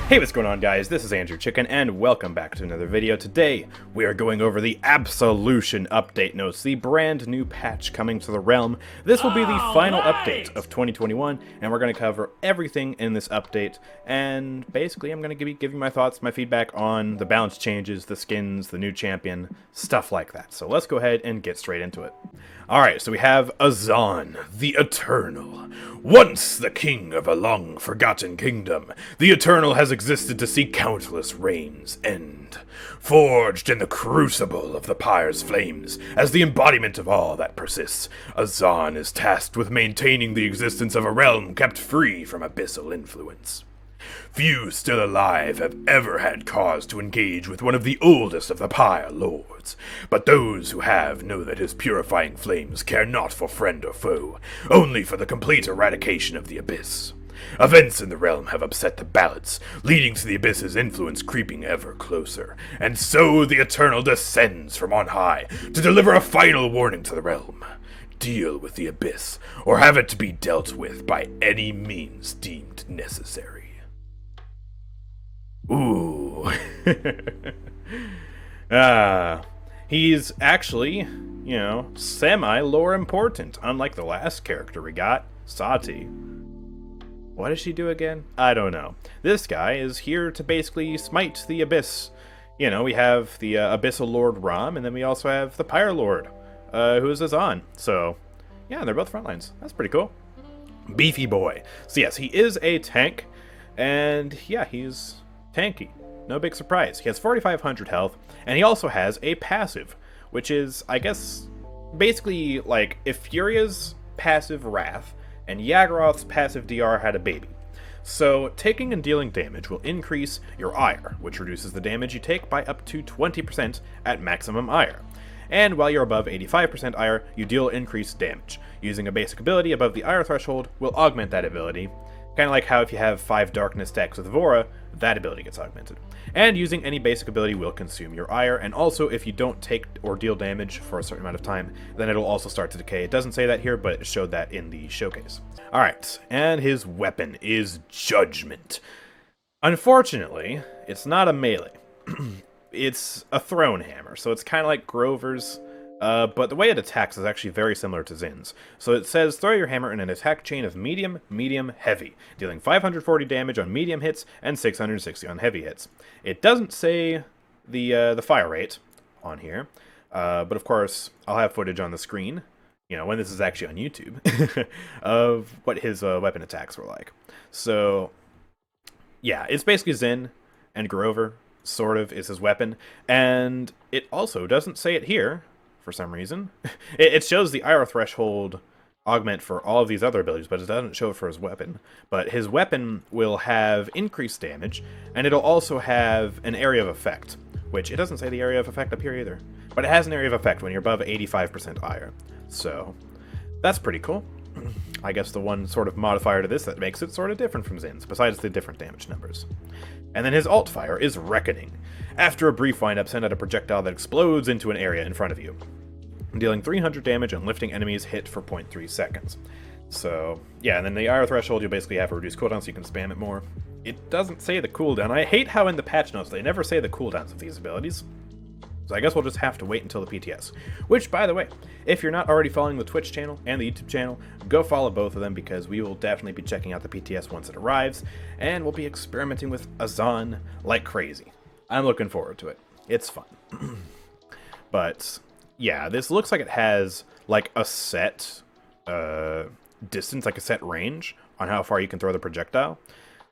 Hey, what's going on, guys? This is AndrewChicken, and welcome back to another video. Today, we are going over the Absolution update notes, the brand new patch coming to the realm. This will be the final update of 2021, and we're going to cover everything in this update, and basically, I'm going to be giving my thoughts, my feedback on the balance changes, the skins, the new champion, stuff like that. So let's go ahead and get straight into it. Alright, so we have Azaan, the Eternal. Once the king of a long-forgotten kingdom, the Eternal has existed to see countless reigns end. Forged in the crucible of the pyre's flames, as the embodiment of all that persists, Azaan is tasked with maintaining the existence of a realm kept free from abyssal influence. Few still alive have ever had cause to engage with one of the oldest of the Pyre Lords, but those who have know that his purifying flames care not for friend or foe, only for the complete eradication of the Abyss. Events in the realm have upset the balance, leading to the Abyss's influence creeping ever closer, and so the Eternal descends from on high to deliver a final warning to the realm. Deal with the Abyss, or have it to be dealt with by any means deemed necessary. Ooh. He's actually, semi-lore important, unlike the last character we got, Saati. What does she do again? I don't know. This guy is here to basically smite the Abyss. We have the Abyssal Lord Ram, and then we also have the Pyre Lord, who is Azaan. So, yeah, they're both frontlines. That's pretty cool. Beefy boy. So yes, he is a tank, and yeah, he's tanky. No big surprise. He has 4,500 health, and he also has a passive, which is, I guess, basically like if Furia's passive Wrath and Yagorath's passive DR had a baby. So, taking and dealing damage will increase your ire, which reduces the damage you take by up to 20% at maximum ire. And while you're above 85% ire, you deal increased damage. Using a basic ability above the ire threshold will augment that ability. Kind of like how if you have 5 darkness stacks with Vora, that ability gets augmented. And using any basic ability will consume your ire, and also if you don't take or deal damage for a certain amount of time, then it'll also start to decay. It doesn't say that here, but it showed that in the showcase. Alright, and his weapon is Judgment. Unfortunately, it's not a melee. It's a thrown hammer, so it's kind of like Grover's, but the way it attacks is actually very similar to Zin's. So it says, throw your hammer in an attack chain of medium, medium, heavy, dealing 540 damage on medium hits and 660 on heavy hits. It doesn't say the fire rate on here, but of course, I'll have footage on the screen, when this is actually on YouTube, of what his weapon attacks were like. So, yeah, it's basically Zin and Grover, sort of, is his weapon, and it also doesn't say it here, for some reason. It shows the ire threshold augment for all of these other abilities, but it doesn't show it for his weapon. But his weapon will have increased damage, and it'll also have an area of effect, which it doesn't say the area of effect up here either. But it has an area of effect when you're above 85% ire. So, that's pretty cool. I guess the one sort of modifier to this that makes it sort of different from Zin's, besides the different damage numbers. And then his alt fire is Reckoning. After a brief windup, send out a projectile that explodes into an area in front of you, dealing 300 damage and lifting enemies hit for 0.3 seconds. So, yeah, and then the ire threshold, you'll basically have a reduced cooldown so you can spam it more. It doesn't say the cooldown. I hate how in the patch notes they never say the cooldowns of these abilities. So I guess we'll just have to wait until the PTS. Which, by the way, if you're not already following the Twitch channel and the YouTube channel, go follow both of them because we will definitely be checking out the PTS once it arrives, and we'll be experimenting with Azaan like crazy. I'm looking forward to it. It's fun. But, yeah, this looks like it has, like, a set distance, like a set range on how far you can throw the projectile.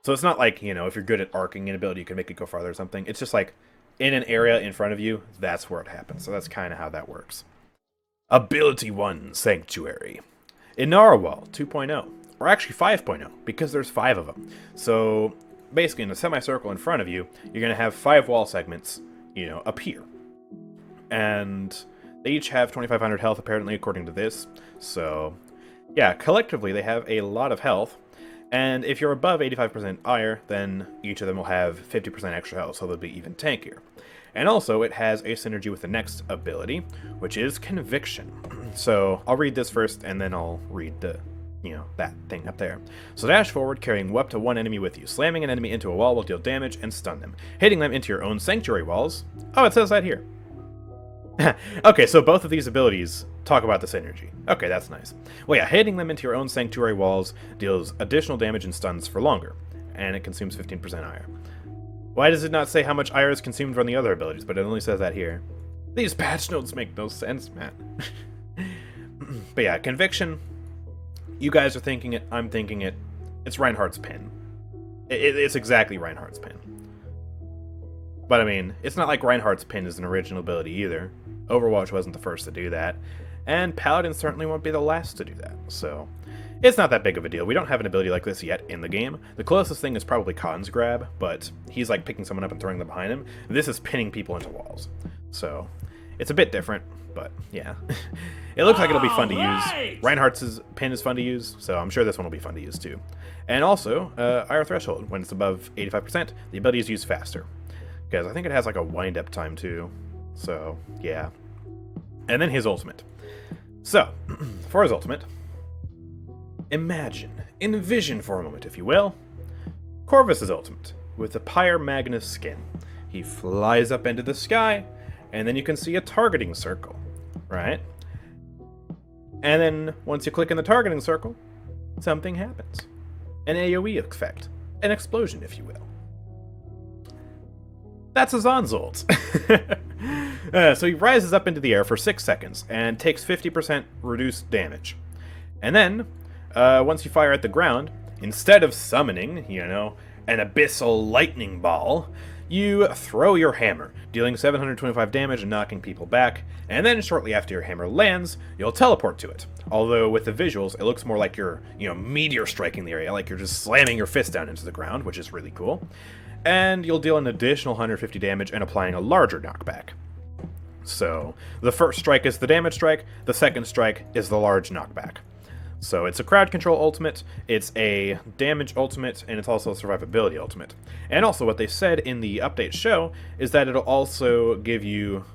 So it's not like, if you're good at arcing an ability, you can make it go farther or something. It's just like, in an area in front of you, that's where it happens. So that's kind of how that works. Ability 1, Sanctuary. In Narwhal 2.0, or actually 5.0, because there's 5 of them. So basically in a semicircle in front of you, you're going to have 5 wall segments, appear. And they each have 2,500 health, apparently, according to this. So, yeah, collectively they have a lot of health. And if you're above 85% ire, then each of them will have 50% extra health, so they'll be even tankier. And also, it has a synergy with the next ability, which is Conviction. So I'll read this first, and then I'll read the, that thing up there. So dash forward, carrying up to one enemy with you. Slamming an enemy into a wall will deal damage and stun them. Hitting them into your own sanctuary walls. Oh, it says that here. Okay, so both of these abilities talk about the synergy. Okay, that's nice. Well, yeah, hitting them into your own sanctuary walls deals additional damage and stuns for longer, and it consumes 15% ire. Why does it not say how much ire is consumed from the other abilities, but it only says that here? These patch notes make no sense, man. But yeah, Conviction, you guys are thinking it, I'm thinking it. It's Reinhardt's pin. It's exactly Reinhardt's pin. But I mean, it's not like Reinhardt's pin is an original ability either. Overwatch wasn't the first to do that, and Paladin certainly won't be the last to do that, so it's not that big of a deal. We don't have an ability like this yet in the game. The closest thing is probably Khan's grab, but he's like picking someone up and throwing them behind him. This is pinning people into walls, so it's a bit different, but yeah. It looks like it'll be fun to use. Reinhardt's pin is fun to use, so I'm sure this one will be fun to use too. And also, Ire Threshold, when it's above 85%, the ability is used faster, because I think it has like a wind-up time too. So, yeah. And then his ultimate. So, for his ultimate, envision for a moment, if you will, Corvus' ultimate, with the Pyre Magnus skin. He flies up into the sky, and then you can see a targeting circle, right? And then, once you click in the targeting circle, something happens. An AoE effect. An explosion, if you will. That's Azaan's ult. So he rises up into the air for 6 seconds and takes 50% reduced damage. And then, once you fire at the ground, instead of summoning, an abyssal lightning ball, you throw your hammer, dealing 725 damage and knocking people back, and then shortly after your hammer lands, you'll teleport to it. Although with the visuals, it looks more like you're, meteor striking the area, like you're just slamming your fist down into the ground, which is really cool. And you'll deal an additional 150 damage and applying a larger knockback. So, the first strike is the damage strike, the second strike is the large knockback. So it's a crowd control ultimate, it's a damage ultimate, and it's also a survivability ultimate. And also what they said in the update show is that it'll also give you,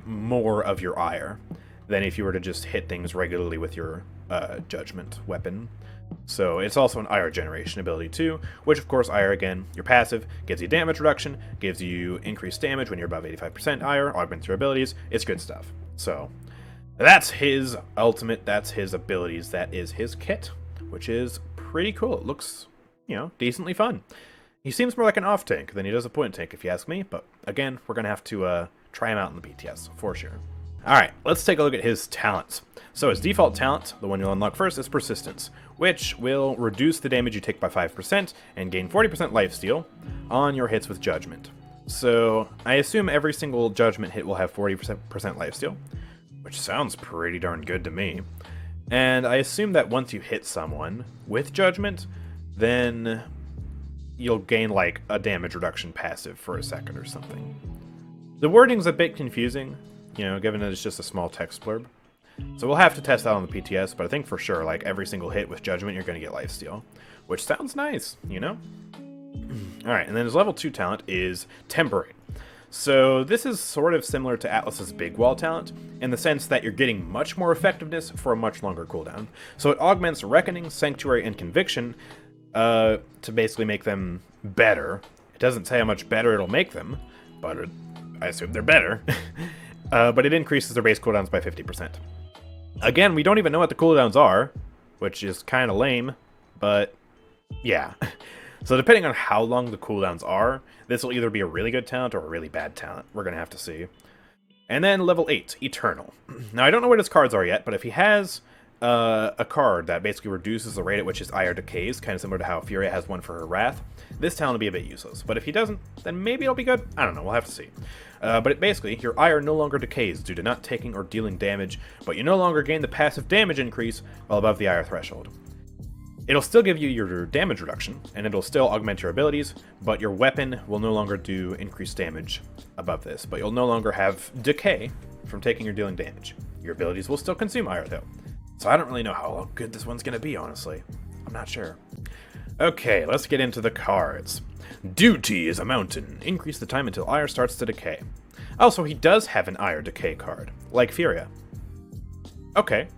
more of your ire than if you were to just hit things regularly with your judgment weapon. So it's also an ire generation ability too, which of course ire, again, your passive, gives you damage reduction, gives you increased damage when you're above 85% ire, augments your abilities, it's good stuff. So that's his ultimate, that's his abilities, that is his kit, which is pretty cool. It looks, decently fun. He seems more like an off tank than he does a point tank, if you ask me, but again, we're going to have to try him out in the BTS, for sure. Alright, let's take a look at his talents. So his default talent, the one you'll unlock first, is Persistence, which will reduce the damage you take by 5% and gain 40% lifesteal on your hits with Judgment. So I assume every single Judgment hit will have 40% lifesteal, which sounds pretty darn good to me. And I assume that once you hit someone with Judgment, then you'll gain a damage reduction passive for a second or something. The wording's a bit confusing, given that it's just a small text blurb. So we'll have to test that on the PTS, but I think for sure, every single hit with Judgment, you're going to get lifesteal, which sounds nice, Alright, and then his level 2 talent is Temporary. So this is sort of similar to Atlas's Big Wall talent, in the sense that you're getting much more effectiveness for a much longer cooldown. So it augments Reckoning, Sanctuary, and Conviction to basically make them better. It doesn't say how much better it'll make them, but I assume they're better. But it increases their base cooldowns by 50%. Again, we don't even know what the cooldowns are, which is kind of lame, but yeah. So depending on how long the cooldowns are, this will either be a really good talent or a really bad talent. We're going to have to see. And then level 8, Eternal. Now, I don't know what his cards are yet, but if he has a card that basically reduces the rate at which his ire decays, kind of similar to how Furia has one for her Wrath, this talent will be a bit useless. But if he doesn't, then maybe it'll be good. I don't know, we'll have to see. But basically, your ire no longer decays due to not taking or dealing damage, but you no longer gain the passive damage increase while above the ire threshold. It'll still give you your damage reduction, and it'll still augment your abilities, but your weapon will no longer do increased damage above this, but you'll no longer have decay from taking or dealing damage. Your abilities will still consume ire, though. So I don't really know how good this one's going to be, honestly. I'm not sure. Okay, let's get into the cards. Duty is a mountain. Increase the time until ire starts to decay. Oh, so he does have an Ire Decay card, like Furia. Okay,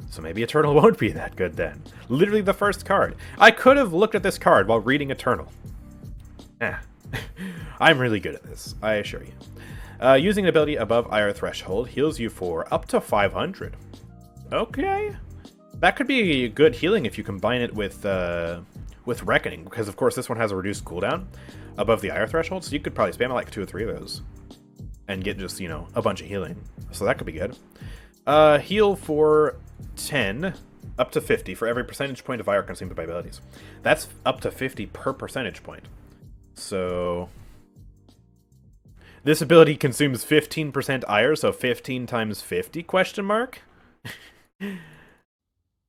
so maybe Eternal won't be that good then. Literally the first card. I could have looked at this card while reading Eternal. I'm really good at this, I assure you. Using an ability above Ire Threshold heals you for up to 500. Okay. That could be good healing if you combine it with Reckoning, because of course this one has a reduced cooldown above the Ire Threshold, so you could probably spam like 2 or 3 of those and get just, you know, a bunch of healing. So that could be good. Heal for 10, up to 50 for every percentage point of Ire consumed by abilities. That's up to 50 per percentage point. So this ability consumes 15% Ire, so 15 times 50 question mark?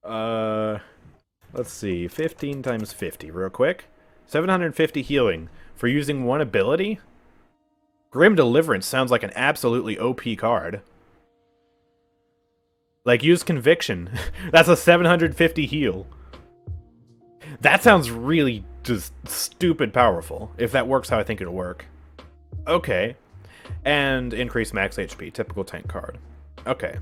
Let's see, 15 times 50 real quick. 750 healing for using one ability? Grim Deliverance sounds like an absolutely OP card. Like, use Conviction. That's a 750 heal. That sounds really just stupid powerful, if that works how I think it'll work. Okay. And increase max HP, typical tank card. Okay.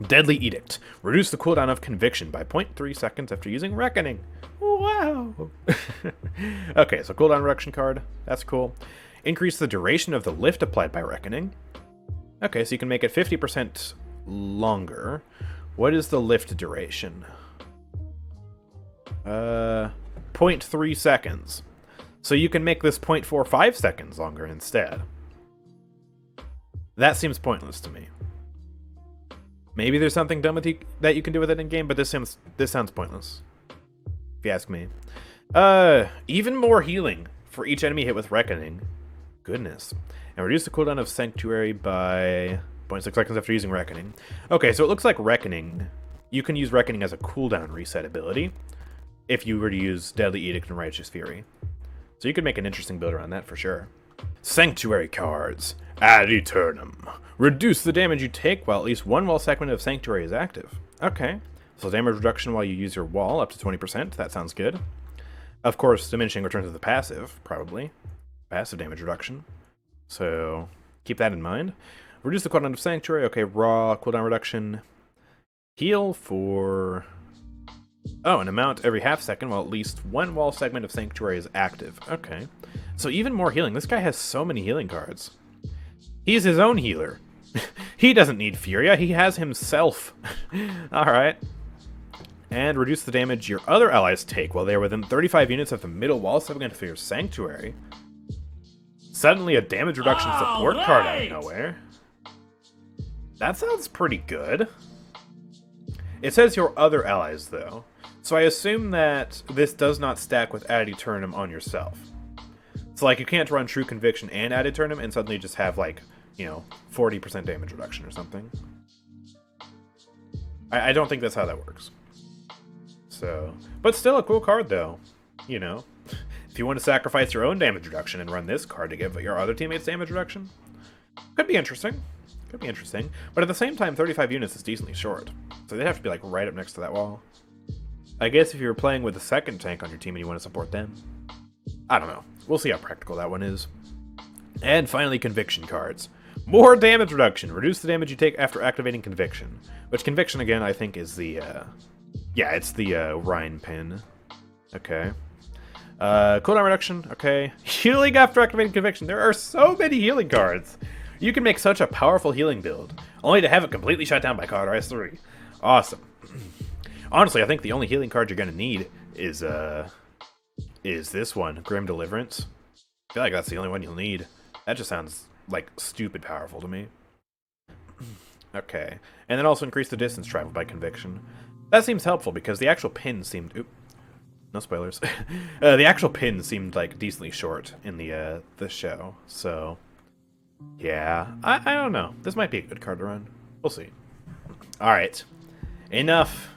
Deadly Edict. Reduce the cooldown of Conviction by 0.3 seconds after using Reckoning. Wow. Okay, so cooldown reduction card. That's cool. Increase the duration of the lift applied by Reckoning. Okay, so you can make it 50% longer. What is the lift duration? 0.3 seconds. So you can make this 0.45 seconds longer instead. That seems pointless to me. Maybe there's something dumb with that you can do with it in game, but this sounds pointless, if you ask me. Even more healing for each enemy hit with Reckoning. Goodness. And reduce the cooldown of Sanctuary by 0.6 seconds after using Reckoning. Okay, so it looks like Reckoning, you can use Reckoning as a cooldown reset ability if you were to use Deadly Edict and Righteous Fury. So you could make an interesting build around that for sure. Sanctuary cards. Ad Eternum. Reduce the damage you take while at least one wall segment of Sanctuary is active. Okay. So damage reduction while you use your wall up to 20%. That sounds good. Of course, diminishing returns of the passive, probably. Passive damage reduction. So keep that in mind. Reduce the cooldown of Sanctuary. Okay, raw cooldown reduction. Heal for... oh, an amount every half second while at least one wall segment of Sanctuary is active. Okay. So even more healing. This guy has so many healing cards. He's his own healer. He doesn't need Furia. He has himself. Alright. And reduce the damage your other allies take while they are within 35 units of the middle wall segment of your Sanctuary. Suddenly a damage reduction support card out of nowhere. That sounds pretty good. It says your other allies, though. So I assume that this does not stack with Ad Eternum on yourself. So, like, you can't run True Conviction and Ad Eternum and suddenly just have, like, you know, 40% damage reduction or something. I don't think that's how that works. So, but still a cool card, though. You know, if you want to sacrifice your own damage reduction and run this card to give your other teammates damage reduction, could be interesting. Could be interesting. But at the same time, 35 units is decently short. So they'd have to be, like, right up next to that wall. I guess if you were playing with a second tank on your team and you want to support them. I don't know. We'll see how practical that one is. And finally, Conviction cards. More damage reduction. Reduce the damage you take after activating Conviction. Which Conviction, again, I think is the, yeah, it's the, Rhine pin. Okay. Cooldown reduction. Okay. Healing after activating Conviction. There are so many healing cards. You can make such a powerful healing build, only to have it completely shut down by Cauterize 3. Awesome. Honestly, I think the only healing card you're going to need is this one, Grim Deliverance. I feel like that's the only one you'll need. That just sounds, like, stupid powerful to me. Okay. And then also increase the distance traveled by Conviction. That seems helpful because the actual pin seemed... oop. No spoilers. The actual pin seemed, like, decently short in the show. So, yeah. I don't know. This might be a good card to run. We'll see. Alright. Enough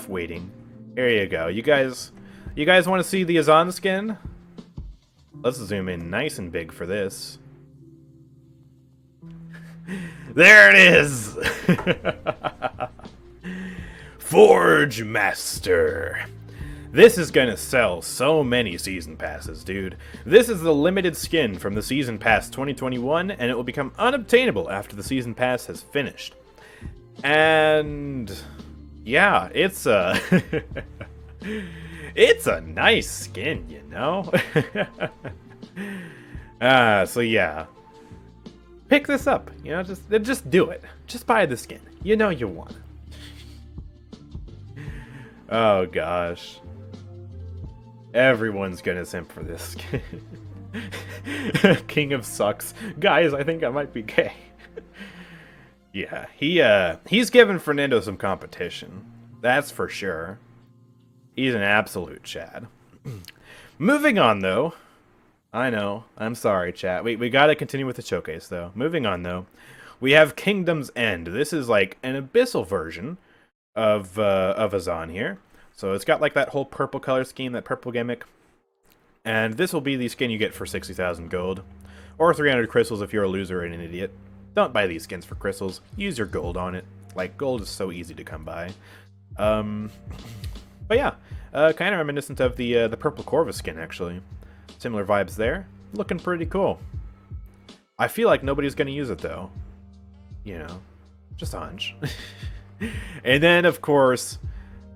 waiting. Here you go. You guys want to see the Azaan skin? Let's zoom in nice and big for this. There it is! Forge Master. This is gonna sell so many season passes, dude. This is the limited skin from the season pass 2021, and it will become unobtainable after the season pass has finished. And yeah, it's a it's a nice skin, you know. So yeah, pick this up. You know, just do it. Just buy the skin. You know you want it. Oh gosh. Everyone's gonna simp for this skin. King of sucks. Guys, I think I might be gay. Yeah, he's giving Fernando some competition. That's for sure. He's an absolute Chad. Moving on, though. I know. I'm sorry, chat. We gotta continue with the showcase, though. Moving on, though. We have Kingdom's End. This is like an abyssal version of Azaan here. So it's got like that whole purple color scheme, that purple gimmick. And this will be the skin you get for 60,000 gold. Or 300 crystals if you're a loser and an idiot. Don't buy these skins for crystals. Use your gold on it. Like, gold is so easy to come by. But yeah, kind of reminiscent of the purple Corvus skin, actually. Similar vibes there. Looking pretty cool. I feel like nobody's going to use it, though. You know, just a hunch. And then, of course,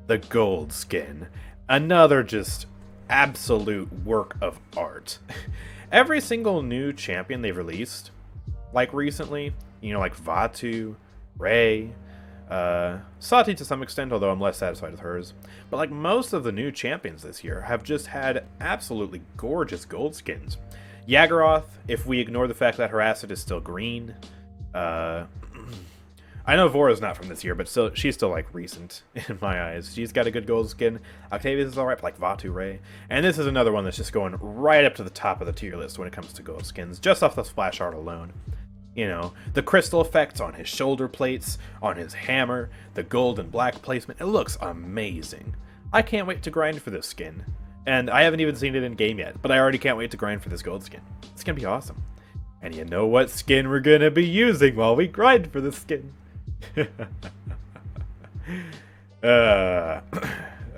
the gold skin. Another just absolute work of art. Every single new champion they've released, like recently, you know, like Vaatu, Ray, Saati to some extent, although I'm less satisfied with hers. But like most of the new champions this year have just had absolutely gorgeous gold skins. Yagorath, if we ignore the fact that her acid is still green. I know Vora's not from this year, but still, she's still like recent in my eyes. She's got a good gold skin. Octavius is alright, like Vaatu, Ray. And this is another one that's just going right up to the top of the tier list when it comes to gold skins, just off the splash art alone. You know, the crystal effects on his shoulder plates, on his hammer, the gold and black placement. It looks amazing. I can't wait to grind for this skin. And I haven't even seen it in game yet, but I already can't wait to grind for this gold skin. It's gonna be awesome. And you know what skin we're gonna be using while we grind for this skin?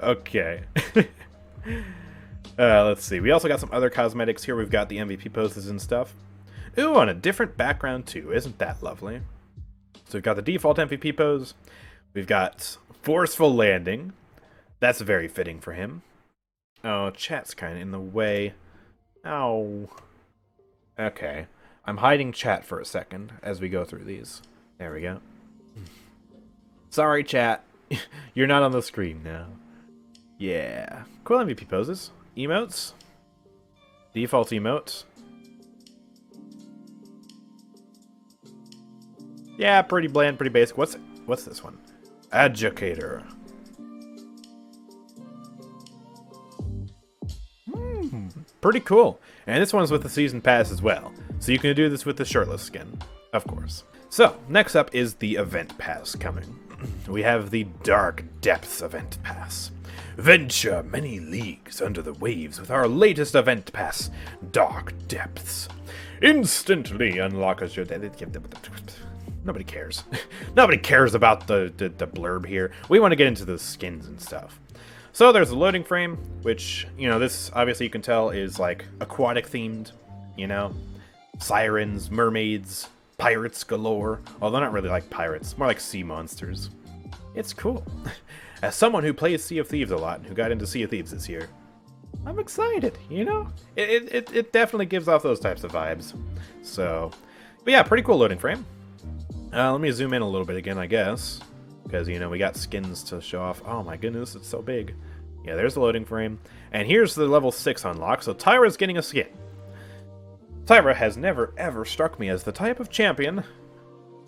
Okay. Let's see. We also got some other cosmetics here. We've got the MVP poses and stuff. Ooh, on a different background too. Isn't that lovely? So we've got the default MVP pose. We've got forceful landing. That's very fitting for him. Oh, chat's kind of in the way. Oh. Okay. I'm hiding chat for a second as we go through these. There we go. Sorry, chat. You're not on the screen now. Yeah. Cool MVP poses. Emotes. Default emotes. Yeah, pretty bland, pretty basic. What's this one? Educator. Pretty cool. And this one's with the season pass as well. So you can do this with the shirtless skin, of course. So, next up is the event pass coming. We have the Dark Depths event pass. Venture many leagues under the waves with our latest event pass, Dark Depths. Instantly unlock us your... Nobody cares. Nobody cares about the blurb here. We want to get into the skins and stuff. So there's a loading frame, which, you know, this obviously you can tell is like aquatic themed, you know? Sirens, mermaids, pirates galore. Although not really like pirates, more like sea monsters. It's cool. As someone who plays Sea of Thieves a lot and who got into Sea of Thieves this year, I'm excited, you know? It definitely gives off those types of vibes. So, but yeah, pretty cool loading frame. Let me zoom in a little bit again, I guess. Because, you know, we got skins to show off. Oh my goodness, it's so big. Yeah, there's the loading frame. And here's the level 6 unlock, so Tyra's getting a skin. Tyra has never ever struck me as the type of champion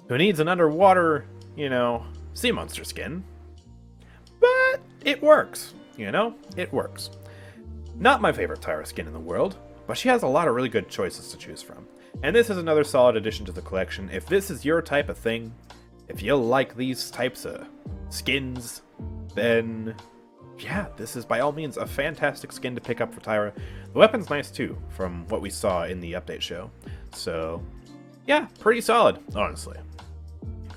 who needs an underwater, you know, sea monster skin. But it works, you know? It works. Not my favorite Tyra skin in the world, but she has a lot of really good choices to choose from. And this is another solid addition to the collection. If this is your type of thing, if you like these types of skins, then yeah, this is by all means a fantastic skin to pick up for Tyra. The weapon's nice too, from what we saw in the update show. So yeah, pretty solid, honestly.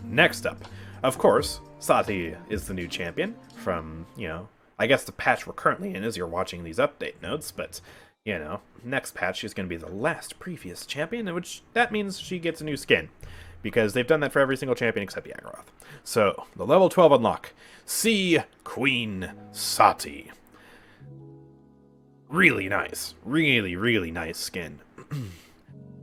Next up, of course, Saati is the new champion from, you know, I guess the patch we're currently in as you're watching these update notes, but, you know, next patch she's going to be the last previous champion, which that means she gets a new skin, because they've done that for every single champion except Yagorath. So, the level 12 unlock, Sea Queen Saati. Really nice. Really, really nice skin.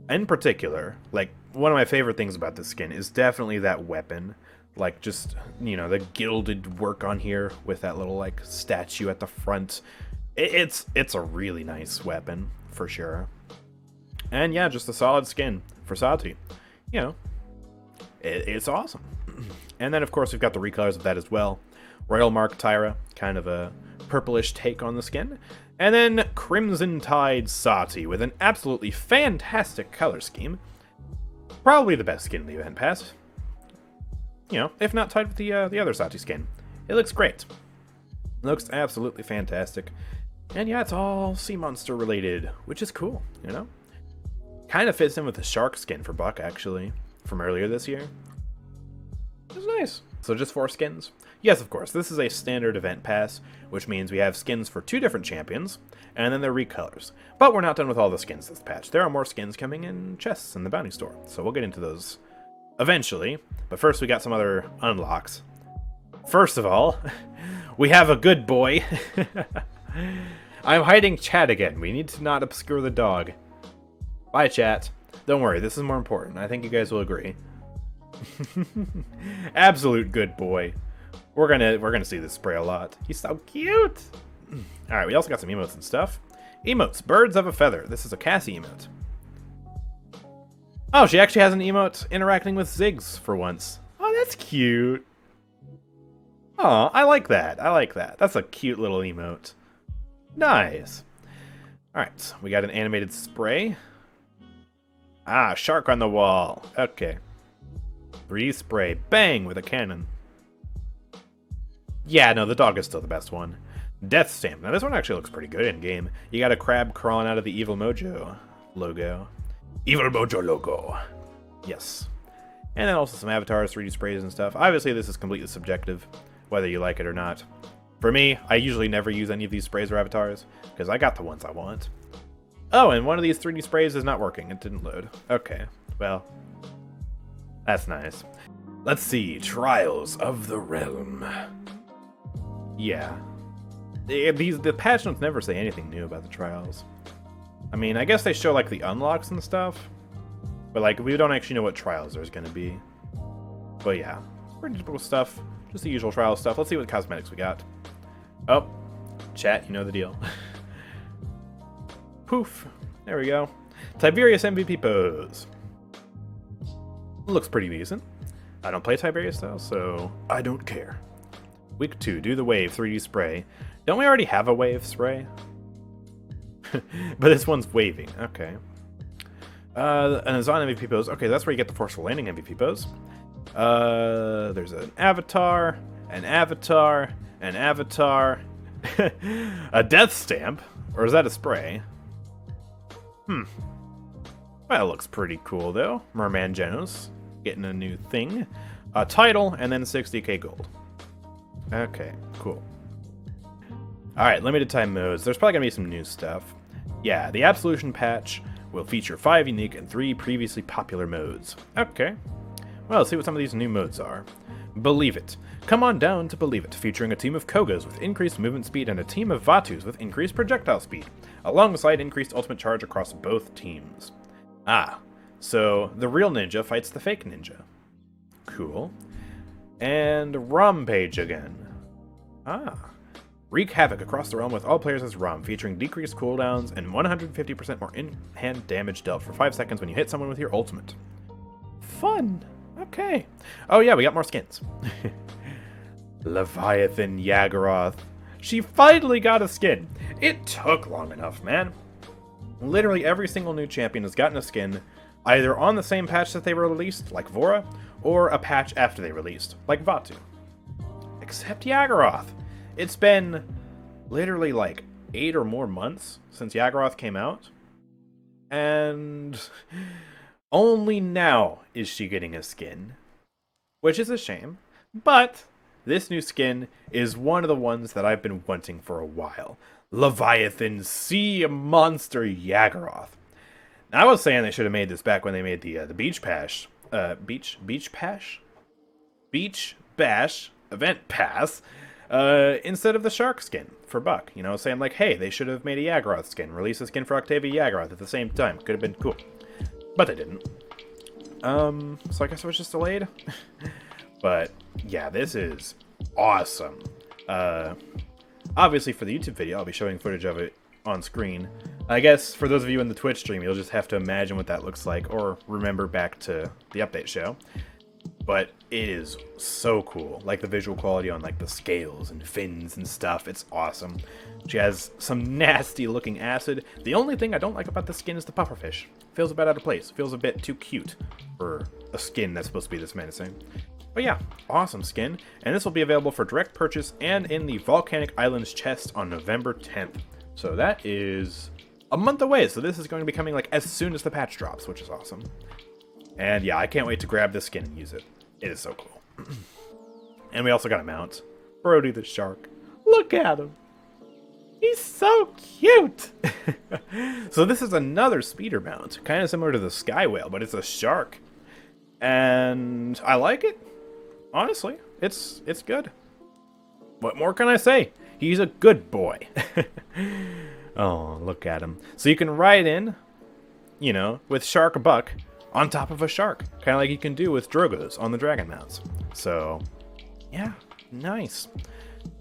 In particular, like, one of my favorite things about this skin is definitely that weapon. Like, just, you know, the gilded work on here with that little, like, statue at the front. It's a really nice weapon, for sure. And yeah, just a solid skin for Saati. You know, it's awesome. And then, of course, we've got the recolors of that as well. Royal Mark Tyra, kind of a purplish take on the skin. And then Crimson Tide Saati with an absolutely fantastic color scheme. Probably the best skin in the event pass. You know, if not tied with the other Saati skin. It looks great. Looks absolutely fantastic. And yeah, it's all sea monster related, which is cool, you know? Kind of fits in with the shark skin for Buck, actually, from earlier this year. It's nice. So just 4 skins? Yes, of course, this is a standard event pass, which means we have skins for 2 different champions, and then they're recolors. But we're not done with all the skins this patch. There are more skins coming in chests in the bounty store, so we'll get into those eventually. But first we got some other unlocks. First of all, we have a good boy. I'm hiding chat again. We need to not obscure the dog. Bye, chat. Don't worry, this is more important. I think you guys will agree. Absolute good boy. We're gonna see this spray a lot. He's so cute. Alright, we also got some emotes and stuff. Emotes, birds of a feather. This is a Cassie emote. Oh, she actually has an emote interacting with Ziggs for once. Oh, that's cute. Oh, I like that. I like that. That's a cute little emote. Nice. Alright, we got an animated spray. Ah, shark on the wall. Okay. 3D spray. Bang! With a cannon. Yeah, no, the dog is still the best one. Death Stamp. Now, this one actually looks pretty good in-game. You got a crab crawling out of the Evil Mojo logo. Evil Mojo logo. Yes. And then also some avatars, 3D sprays and stuff. Obviously, this is completely subjective, whether you like it or not. For me, I usually never use any of these sprays or avatars, because I got the ones I want. Oh, and one of these 3D sprays is not working. It didn't load. Okay, well, that's nice. Let's see. Trials of the Realm. Yeah. The patch notes never say anything new about the trials. I mean, I guess they show, like, the unlocks and stuff, but, like, we don't actually know what trials there's gonna be. But yeah, pretty typical stuff. Just the usual trial stuff. Let's see what cosmetics we got. Oh, chat, you know the deal. Poof. There we go. Tiberius MVP pose. Looks pretty decent. I don't play Tiberius though, so I don't care. Week 2, do the wave 3D spray. Don't we already have a wave spray? But this one's waving. Okay. An Azaan MVP pose. Okay, that's where you get the forceful landing MVP pose. There's an avatar, an avatar, an avatar, a death stamp, or is that a spray? Well, it looks pretty cool though. Merman Genos getting a new thing, a title, and then 60k gold. Okay, cool. Alright, limited time modes. There's probably gonna be some new stuff. Yeah, the Absolution patch will feature 5 unique and 3 previously popular modes. Okay. Well, let's see what some of these new modes are. Believe It. Come on down to Believe It, featuring a team of Kogas with increased movement speed and a team of Vatus with increased projectile speed, alongside increased ultimate charge across both teams. Ah, so the real ninja fights the fake ninja. Cool. And Rampage again. Ah. Wreak havoc across the realm with all players as Rom, featuring decreased cooldowns and 150% more in-hand damage dealt for 5 seconds when you hit someone with your ultimate. Fun! Okay. Oh yeah, we got more skins. Leviathan Yagorath. She finally got a skin! It took long enough, man. Literally every single new champion has gotten a skin, either on the same patch that they released, like Vora, or a patch after they released, like Vatu. Except Yagorath. It's been literally like 8 or more months since Yagorath came out, and only now is she getting a skin, which is a shame, but this new skin is one of the ones that I've been wanting for a while. Leviathan Sea Monster Yagorath. Now, I was saying they should have made this back when they made the Beach Bash Event Pass instead of the Shark skin for Buck. You know, saying like, hey, they should have made a Yagorath skin, release a skin for Octavia Yagorath at the same time. Could have been cool, but they didn't. So I guess it was just delayed. But yeah, this is awesome. Obviously for the YouTube video, I'll be showing footage of it on screen. I guess for those of you in the Twitch stream, you'll just have to imagine what that looks like, or remember back to the update show. But it is so cool. Like the visual quality on like the scales and fins and stuff, it's awesome. She has some nasty looking acid. The only thing I don't like about the skin is the pufferfish. Feels a bit out of place. Feels a bit too cute for a skin that's supposed to be this menacing. But yeah, awesome skin. And this will be available for direct purchase and in the Volcanic Islands chest on November 10th. So that is a month away. So this is going to be coming like as soon as the patch drops, which is awesome. And yeah, I can't wait to grab this skin and use it. It is so cool. And we also got a mount. Brody the shark. Look at him. He's so cute. So this is another speeder mount. Kind of similar to the sky whale, but it's a shark. And I like it. Honestly, it's good. What more can I say? He's a good boy. Oh, look at him. So you can ride in, you know, with Shark Buck on top of a shark. Kind of like you can do with Drogos on the dragon mounts. So, yeah, nice.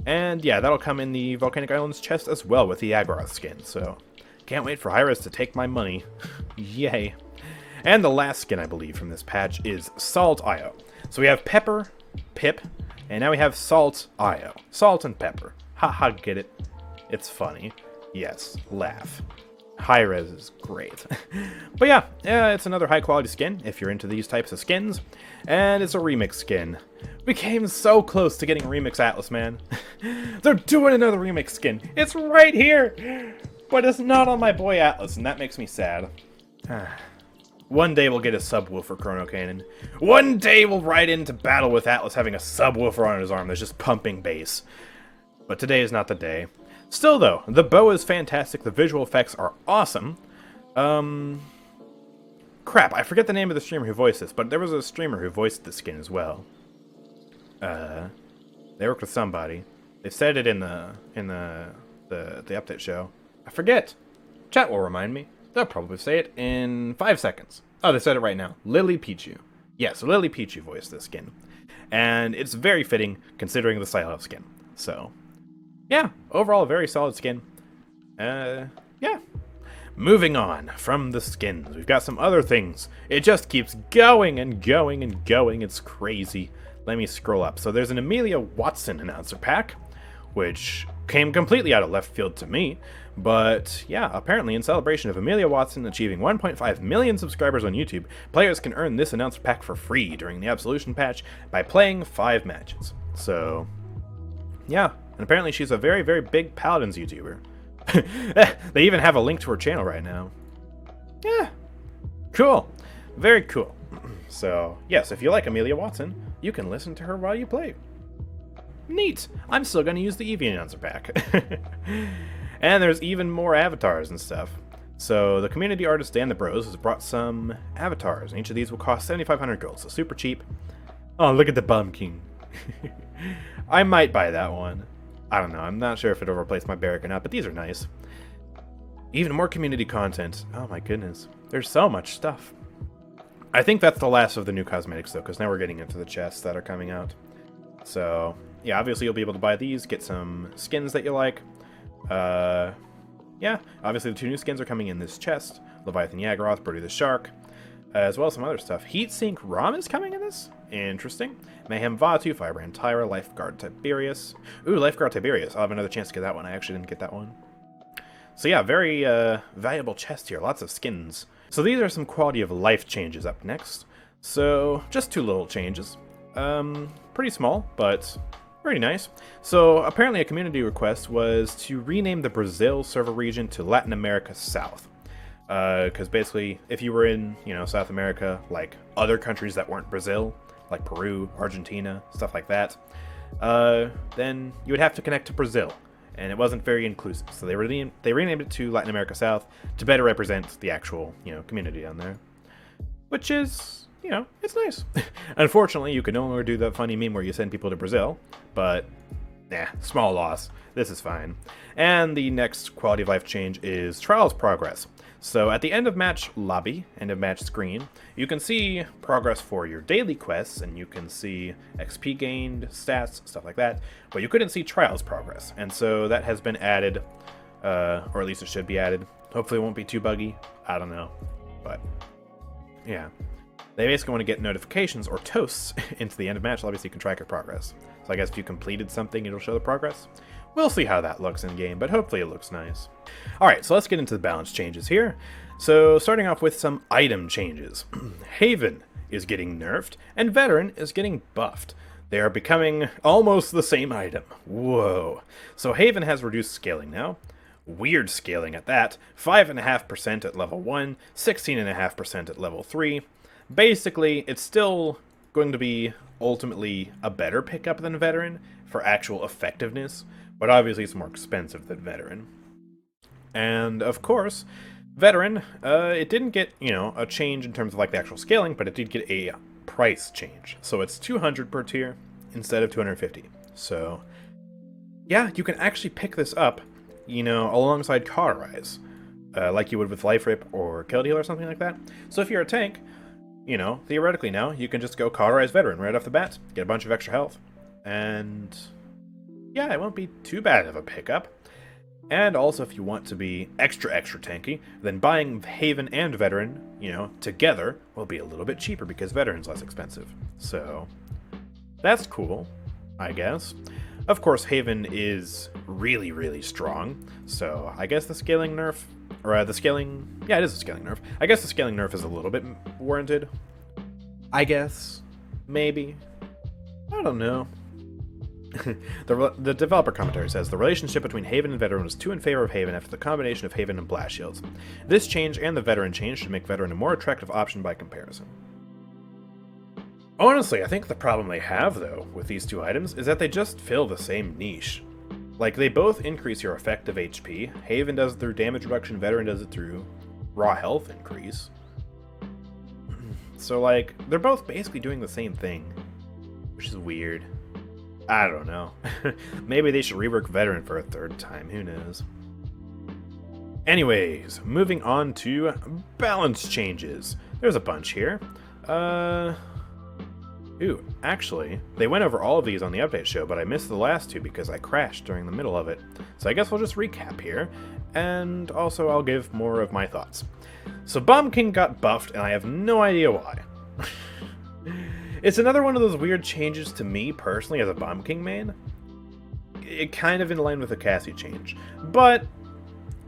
And yeah, that'll come in the Volcanic Islands chest as well with the Yagorath skin. So, can't wait for Hyras to take my money. Yay. And the last skin, I believe, from this patch is Salt Io. So we have Pepper, Pip, and now we have Salt Io. Salt and Pepper. Haha, get it? It's funny. Yes, laugh. High res is great. But yeah, it's another high quality skin if you're into these types of skins. And it's a remix skin. We came so close to getting a remix Atlas, man. They're doing another remix skin. It's right here. But it's not on my boy Atlas, and that makes me sad. One day we'll get a subwoofer Chrono Cannon. One day we'll ride into battle with Atlas having a subwoofer on his arm that's just pumping bass. But today is not the day. Still though, the bow is fantastic, the visual effects are awesome. Crap, I forget the name of the streamer who voiced this, but there was a streamer who voiced the skin as well. They worked with somebody. They said it in the update show. I forget. Chat will remind me. They'll probably say it in 5 seconds. Oh, they said it right now. Lily Pichu. Yeah, so Lily Pichu voiced this skin. And it's very fitting considering the style of skin. So, yeah, overall a very solid skin. Yeah. Moving on from the skins, we've got some other things. It just keeps going and going and going. It's crazy. Let me scroll up. So there's an Amelia Watson announcer pack, which came completely out of left field to me. But yeah, apparently in celebration of Amelia Watson achieving 1.5 million subscribers on YouTube, players can earn this announcer pack for free during the Absolution patch by playing 5 matches. So, yeah, and apparently she's a very, very big Paladins YouTuber. They even have a link to her channel right now. Yeah, cool. Very cool. So, yes, if you like Amelia Watson, you can listen to her while you play. Neat. I'm still going to use the Eevee announcer pack. And there's even more avatars and stuff. So the community artist Dan the Bros has brought some avatars, and each of these will cost 7,500 gold, so super cheap. Oh, look at the Bum King. I might buy that one. I don't know, I'm not sure if it'll replace my barrack or not, but these are nice. Even more community content. Oh my goodness. There's so much stuff. I think that's the last of the new cosmetics though, because now we're getting into the chests that are coming out. So, yeah, obviously you'll be able to buy these, get some skins that you like. Yeah, obviously the 2 new skins are coming in this chest. Leviathan Yagorath, Brody the Shark, as well as some other stuff. Heatsink Rom is coming in this? Interesting. Mayhem Vatu, Firebrand Tyra, Lifeguard Tiberius. Ooh, Lifeguard Tiberius. I'll have another chance to get that one. I actually didn't get that one. So yeah, very valuable chest here. Lots of skins. So these are some quality of life changes up next. So, just 2 little changes. Pretty small, but pretty nice. So apparently a community request was to rename the Brazil server region to Latin America South. Because basically, if you were in, you know, South America, like other countries that weren't Brazil, like Peru, Argentina, stuff like that, then you would have to connect to Brazil, and it wasn't very inclusive. So they renamed it to Latin America South to better represent the actual, community down there, which is, it's nice. Unfortunately, you can no longer do the funny meme where you send people to Brazil, but small loss. This is fine. And the next quality of life change is Trials Progress. So at the end of match lobby, end of match screen, you can see progress for your daily quests, and you can see XP gained, stats, stuff like that, but you couldn't see Trials Progress. And so that has been added, or at least it should be added. Hopefully it won't be too buggy. I don't know. But yeah. They basically want to get notifications or toasts into the end of match lobby so you can track your progress. So I guess if you completed something, it'll show the progress. We'll see how that looks in game, but hopefully it looks nice. Alright, so let's get into the balance changes here. So starting off with some item changes. Haven is getting nerfed, and Veteran is getting buffed. They are becoming almost the same item. Whoa. So Haven has reduced scaling now. Weird scaling at that. 5.5% at level 1, 16.5% at level 3. Basically, it's still going to be ultimately a better pickup than Veteran for actual effectiveness, but obviously it's more expensive than Veteran. And of course, Veteran, it didn't get, a change in terms of like the actual scaling, but it did get a price change. So it's 200 per tier instead of 250. So yeah, you can actually pick this up, alongside cauterize, like you would with Life Rip or Kill Deal or something like that. So if you're a tank, theoretically now, you can just go cauterize Veteran right off the bat, get a bunch of extra health, and yeah, it won't be too bad of a pickup. And also, if you want to be extra tanky, then buying Haven and Veteran, together will be a little bit cheaper because Veteran's less expensive. So that's cool, I guess. Of course, Haven is really, really strong, so I guess the scaling nerf, or the scaling, yeah, it is a scaling nerf. I guess the scaling nerf is a little bit warranted. I guess. Maybe. I don't know. The developer commentary says, the relationship between Haven and Veteran was too in favor of Haven after the combination of Haven and Blast Shields. This change and the Veteran change should make Veteran a more attractive option by comparison. Honestly, I think the problem they have, though, with these two items is that they just fill the same niche. Like, they both increase your effective HP. Haven does it through damage reduction, Veteran does it through raw health increase. So, like, they're both basically doing the same thing, which is weird. I don't know. Maybe they should rework Veteran for a third time, who knows. Anyways, moving on to balance changes. There's a bunch here. Ooh, actually, they went over all of these on the update show, but I missed the last two because I crashed during the middle of it. So I guess we'll just recap here, and also I'll give more of my thoughts. So Bomb King got buffed, and I have no idea why. It's another one of those weird changes to me, personally, as a Bomb King main. It kind of in line with the Cassie change, but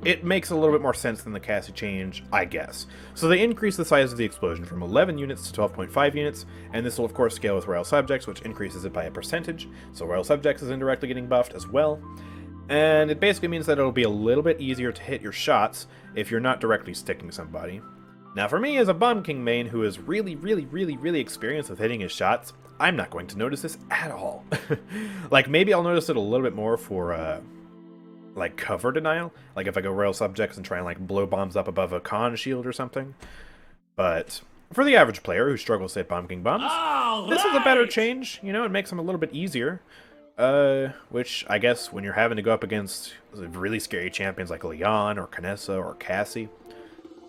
it makes a little bit more sense than the Cassie change, I guess. So they increased the size of the explosion from 11 units to 12.5 units, and this will of course scale with Royal Subjects, which increases it by a percentage, so Royal Subjects is indirectly getting buffed as well. And it basically means that it'll be a little bit easier to hit your shots if you're not directly sticking somebody. Now for me, as a Bomb King main who is really experienced with hitting his shots, I'm not going to notice this at all. Like, maybe I'll notice it a little bit more for, like, cover denial. Like, if I go Royal Subjects and try and, like, blow bombs up above a con shield or something. But for the average player who struggles to hit Bomb King bombs, this is a better change. It makes them a little bit easier. Which, I guess, when you're having to go up against really scary champions like Lian or Canessa or Cassie,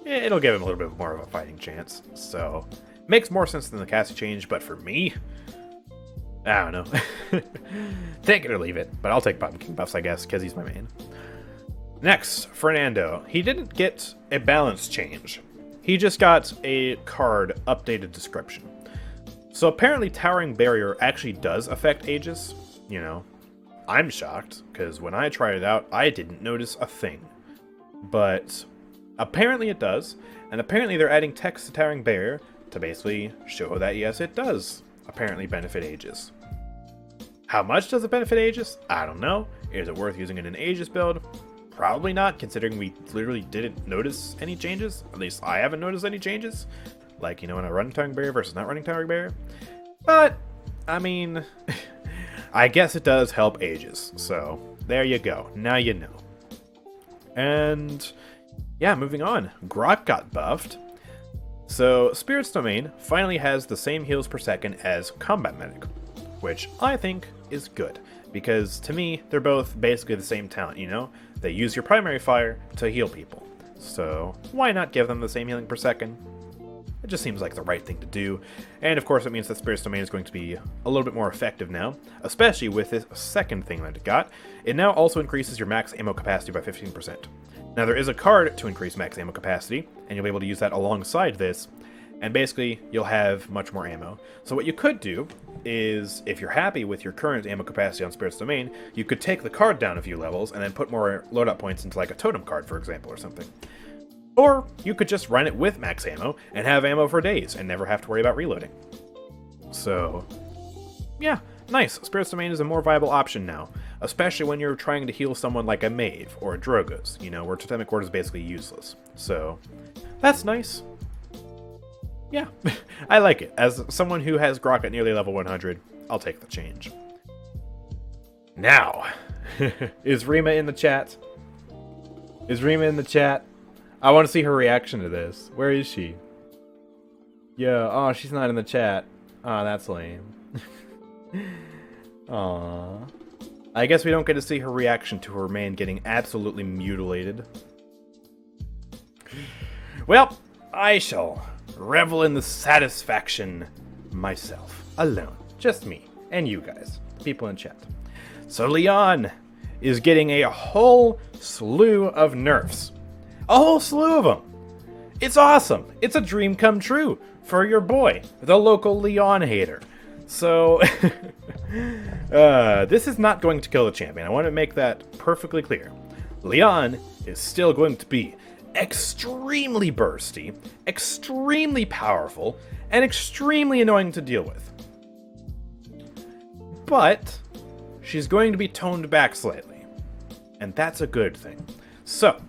it'll give him a little bit more of a fighting chance. So, makes more sense than the Cassie change, but for me, I don't know. Take it or leave it, but I'll take Bomb King buffs, I guess, because he's my main. Next, Fernando. He didn't get a balance change. He just got a card updated description. So apparently Towering Barrier actually does affect Aegis. I'm shocked, because when I tried it out, I didn't notice a thing. But apparently it does, and apparently they're adding text to Towering Barrier to basically show that yes, it does apparently benefit Aegis. How much does it benefit Aegis? I don't know. Is it worth using in an Aegis build? Probably not, considering we literally didn't notice any changes. At least I haven't noticed any changes. Like, when I run Towering Barrier versus not running Towering Barrier. But, I mean, I guess it does help Aegis. So, there you go. Now you know. And, yeah, moving on. Grok got buffed. So, Spirit's Domain finally has the same heals per second as Combat Medic, which I think is good, because to me, they're both basically the same talent, you know? They use your primary fire to heal people. So, why not give them the same healing per second? It just seems like the right thing to do. And of course, it means that Spirit's Domain is going to be a little bit more effective now, especially with this second thing that it got. It now also increases your max ammo capacity by 15%. Now, there is a card to increase max ammo capacity, and you'll be able to use that alongside this, and basically, you'll have much more ammo. So what you could do is, if you're happy with your current ammo capacity on Spirit's Domain, you could take the card down a few levels, and then put more loadout points into like a totem card, for example, or something. Or you could just run it with max ammo, and have ammo for days, and never have to worry about reloading. So, yeah, nice. Spirit's Domain is a more viable option now, especially when you're trying to heal someone like a Mave or a Drogoz, you know, where Totemic Ward is basically useless. So, that's nice. Yeah, I like it. As someone who has Grok at nearly level 100, I'll take the change. Now, is Rima in the chat? Is Rima in the chat? I want to see her reaction to this. Where is she? Yeah, oh, she's not in the chat. Oh, that's lame. Aww. I guess we don't get to see her reaction to her man getting absolutely mutilated. Well, I shall revel in the satisfaction myself. Alone. Just me. And you guys. People in chat. So Lian is getting a whole slew of nerfs. A whole slew of them. It's awesome. It's a dream come true for your boy, the local Lian hater. So, this is not going to kill the champion. I want to make that perfectly clear. Lian is still going to be extremely bursty, extremely powerful, and extremely annoying to deal with. But she's going to be toned back slightly, and that's a good thing. So,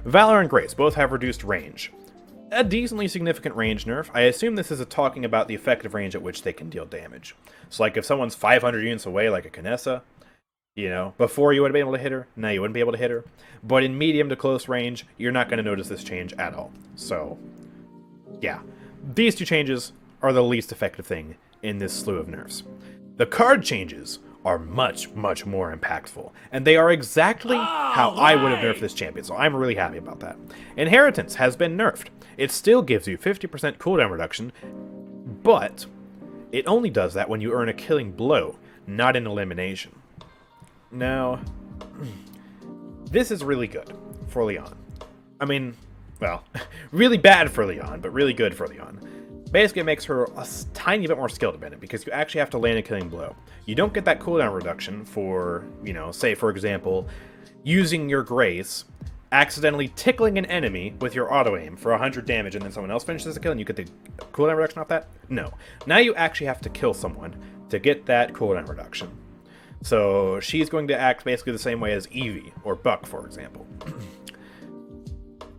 Valor and Grace both have reduced range. A decently significant range nerf. I assume this is talking about the effective range at which they can deal damage. So like if someone's 500 units away like a Kinessa, you know, before you would have been able to hit her, now you wouldn't be able to hit her. But in medium to close range, you're not going to notice this change at all. So, yeah. These two changes are the least effective thing in this slew of nerfs. The card changes are much, much more impactful. And they are exactly how I would have nerfed this champion, so I'm really happy about that. Inheritance has been nerfed. It still gives you 50% cooldown reduction, but it only does that when you earn a killing blow, not an elimination. Now, this is really good for Lian. I mean, well, really bad for Lian, but really good for Lian. Basically, it makes her a tiny bit more skill dependent, because you actually have to land a killing blow. You don't get that cooldown reduction for, you know, say, for example, using your Grace, accidentally tickling an enemy with your auto-aim for 100 damage, and then someone else finishes the kill, and you get the cooldown reduction off that? No. Now you actually have to kill someone to get that cooldown reduction. So she's going to act basically the same way as Eevee, or Buck, for example.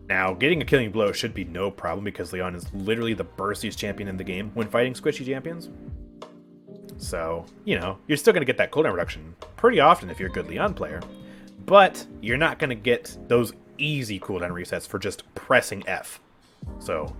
Now, getting a killing blow should be no problem, because Lian is literally the burstiest champion in the game when fighting squishy champions. So, you know, you're still going to get that cooldown reduction pretty often if you're a good Lian player. But you're not going to get those easy cooldown resets for just pressing F. So,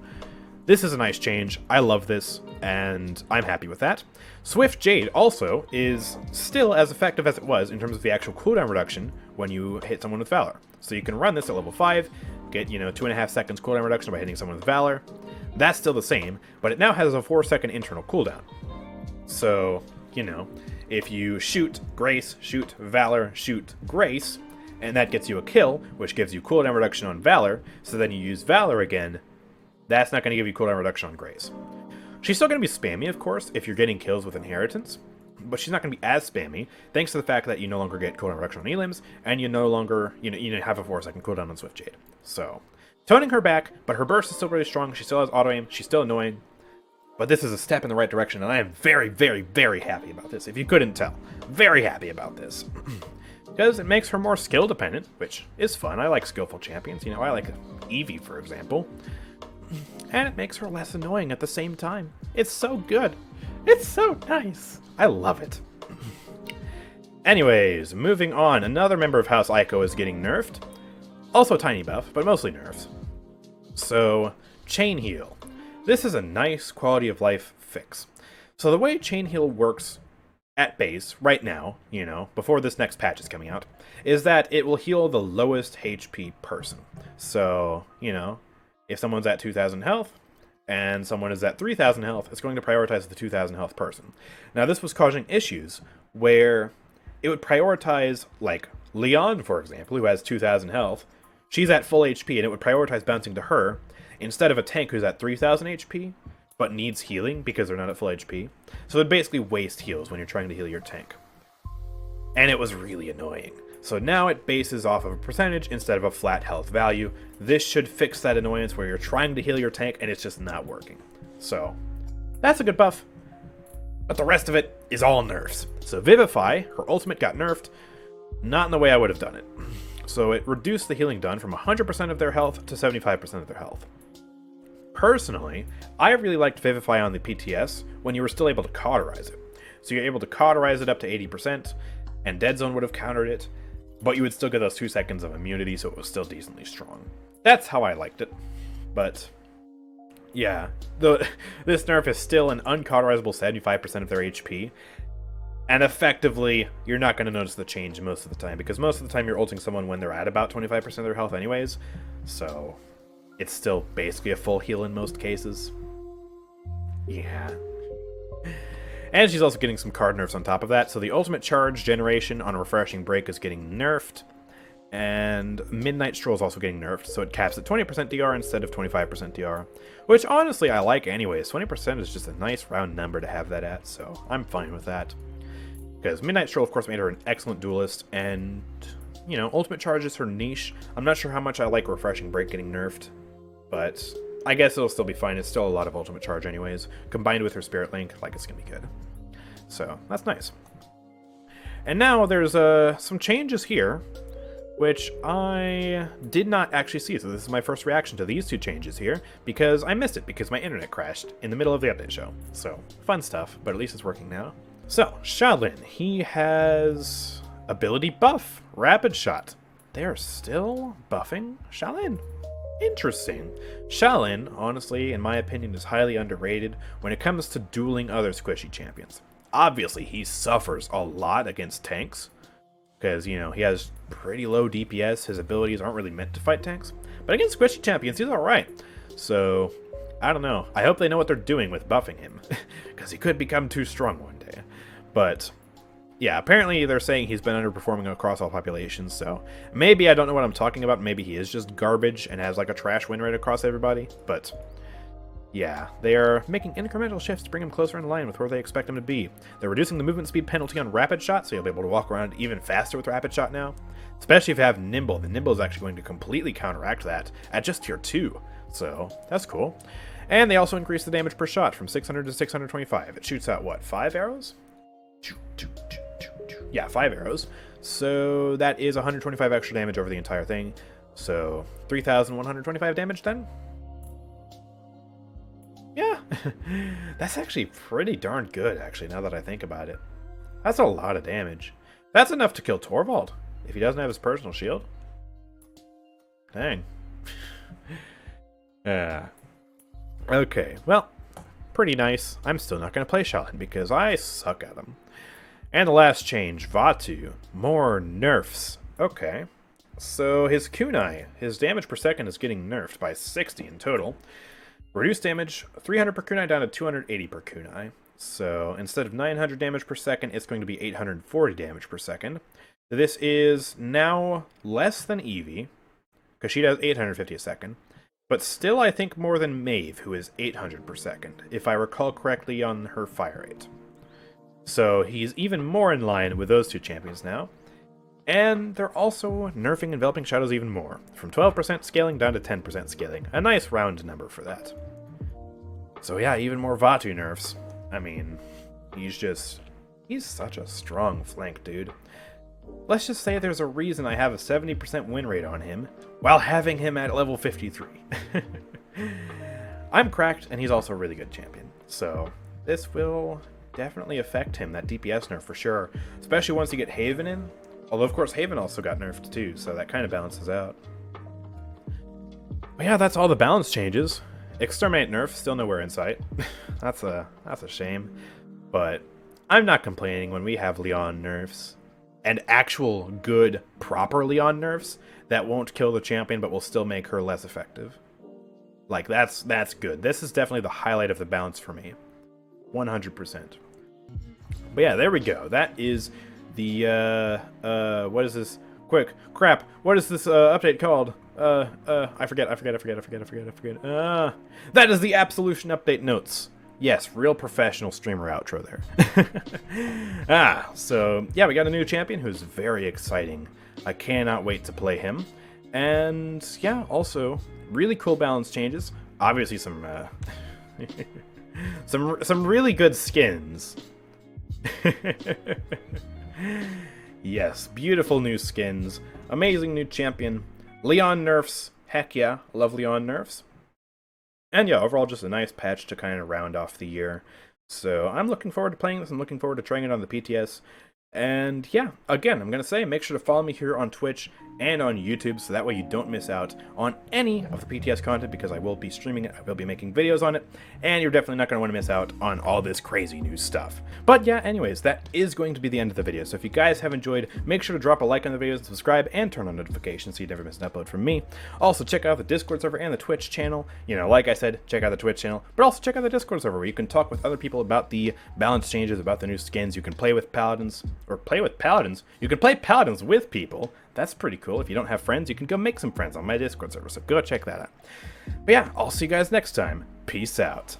this is a nice change. I love this, and I'm happy with that. Swift Jade also is still as effective as it was in terms of the actual cooldown reduction when you hit someone with Valor. So you can run this at level 5, get, you know, 2.5 seconds cooldown reduction by hitting someone with Valor. That's still the same, but it now has a 4-second internal cooldown. So, you know, if you shoot Grace, shoot Valor, shoot Grace, and that gets you a kill, which gives you cooldown reduction on Valor, so then you use Valor again, that's not going to give you cooldown reduction on Grace. She's still going to be spammy, of course, if you're getting kills with Inheritance, but she's not going to be as spammy, thanks to the fact that you no longer get cooldown reduction on Elims, and you no longer, you have a 4-second cooldown on Swift Jade. So, toning her back, but her burst is still really strong, she still has auto-aim, she's still annoying, but this is a step in the right direction, and I am very, very, very happy about this, if you couldn't tell. Very happy about this. Because it makes her more skill-dependent, which is fun. I like skillful champions, you know, I like Eevee, for example. And it makes her less annoying at the same time. It's so good. It's so nice. I love it. Anyways, moving on. Another member of House Ico is getting nerfed. Also a tiny buff, but mostly nerfs. So, Chain Heal. This is a nice quality of life fix. So the way Chain Heal works at base, right now, you know, before this next patch is coming out, is that it will heal the lowest HP person. So, you know, if someone's at 2,000 health, and someone is at 3,000 health, it's going to prioritize the 2,000 health person. Now, this was causing issues where it would prioritize, like, Lian, for example, who has 2,000 health. She's at full HP, and it would prioritize bouncing to her instead of a tank who's at 3,000 HP, but needs healing because they're not at full HP. So it would basically waste heals when you're trying to heal your tank. And it was really annoying. So now it bases off of a percentage instead of a flat health value. This should fix that annoyance where you're trying to heal your tank and it's just not working. So, that's a good buff. But the rest of it is all nerfs. So Vivify, her ultimate got nerfed, not in the way I would have done it. So it reduced the healing done from 100% of their health to 75% of their health. Personally, I really liked Vivify on the PTS when you were still able to cauterize it. So you're able to cauterize it up to 80%, and Dead Zone would have countered it, but you would still get those 2 seconds of immunity, so it was still decently strong. That's how I liked it. But, yeah, this nerf is still an uncauterizable 75% of their HP, and effectively, you're not going to notice the change most of the time, because most of the time you're ulting someone when they're at about 25% of their health anyways, so it's still basically a full heal in most cases. Yeah. And she's also getting some card nerfs on top of that, so the ultimate charge generation on Refreshing Break is getting nerfed, and Midnight Stroll is also getting nerfed, so it caps at 20% DR instead of 25% DR, which honestly I like anyways. 20% is just a nice round number to have that at, so I'm fine with that. Because Midnight Stroll, of course, made her an excellent duelist, and, you know, Ultimate Charge is her niche. I'm not sure how much I like Refreshing Break getting nerfed, but I guess it'll still be fine. It's still a lot of Ultimate Charge anyways. Combined with her Spirit Link, like, it's going to be good. So, that's nice. And now there's some changes here, which I did not actually see. So this is my first reaction to these two changes here, because I missed it, because my internet crashed in the middle of the update show. So, fun stuff, but at least it's working now. So, Shaolin, he has ability buff, Rapid Shot. They are still buffing Shaolin. Interesting. Shaolin, honestly, in my opinion, is highly underrated when it comes to dueling other squishy champions. Obviously, he suffers a lot against tanks, because, you know, he has pretty low DPS, his abilities aren't really meant to fight tanks, but against squishy champions, he's alright. So, I don't know. I hope they know what they're doing with buffing him, because he could become too strong one day. But, yeah, apparently they're saying he's been underperforming across all populations, so maybe I don't know what I'm talking about. Maybe he is just garbage and has like a trash win rate across everybody. But, yeah, they are making incremental shifts to bring him closer in line with where they expect him to be. They're reducing the movement speed penalty on Rapid Shot, so you'll be able to walk around even faster with Rapid Shot now. Especially if you have Nimble. The Nimble is actually going to completely counteract that at just tier 2, so that's cool. And they also increased the damage per shot from 600 to 625. It shoots out, what, 5 arrows? Yeah, 5 arrows. So that is 125 extra damage over the entire thing. So 3,125 damage then? Yeah. That's actually pretty darn good, actually, now that I think about it. That's a lot of damage. That's enough to kill Torvald, if he doesn't have his personal shield. Dang. Yeah. Okay, well, pretty nice. I'm still not going to play Shaolin because I suck at them. And the last change, Vatu. More nerfs. Okay. So his kunai, his damage per second is getting nerfed by 60 in total. Reduced damage, 300 per kunai down to 280 per kunai. So instead of 900 damage per second, it's going to be 840 damage per second. This is now less than Eevee, because she does 850 a second. But still, I think, more than Maeve, who is 800 per second, if I recall correctly on her fire rate. So he's even more in line with those two champions now. And they're also nerfing Enveloping Shadows even more, from 12% scaling down to 10% scaling. A nice round number for that. So yeah, even more Vatu nerfs. I mean, he's such a strong flank dude. Let's just say there's a reason I have a 70% win rate on him, while having him at level 53. I'm cracked, and he's also a really good champion. So, this will definitely affect him, that DPS nerf for sure. Especially once you get Haven in. Although, of course, Haven also got nerfed too, so that kind of balances out. But yeah, that's all the balance changes. Exterminate nerf, still nowhere in sight. That's a shame. But I'm not complaining when we have Lian nerfs. And actual good, proper Lian nerfs that won't kill the champion but will still make her less effective. Like, that's good. This is definitely the highlight of the balance for me. 100%. But yeah, there we go. That is the, what is this? Quick, crap, what is this update called? I forget. That is the Absolution update notes. Yes, real professional streamer outro there. So, yeah, we got a new champion who's very exciting. I cannot wait to play him. And, yeah, also, really cool balance changes. Obviously some, some really good skins. Yes, beautiful new skins. Amazing new champion. Lian nerfs. Heck yeah, love Lian nerfs. And yeah, overall just a nice patch to kind of round off the year. So I'm looking forward to playing this. I'm looking forward to trying it on the PTS. And yeah, again, I'm going to say make sure to follow me here on Twitch and on YouTube so that way you don't miss out on any of the PTS content because I will be streaming it, I will be making videos on it, and you're definitely not going to want to miss out on all this crazy new stuff. But yeah, anyways, that is going to be the end of the video. So if you guys have enjoyed, make sure to drop a like on the videos, subscribe, and turn on notifications so you never miss an upload from me. Also, check out the Discord server and the Twitch channel. You know, like I said, check out the Twitch channel, but also check out the Discord server where you can talk with other people about the balance changes, about the new skins. You can play with Paladins, or play with Paladins. You can play Paladins with people. That's pretty cool. If you don't have friends, you can go make some friends on my Discord server, so go check that out. But yeah, I'll see you guys next time. Peace out.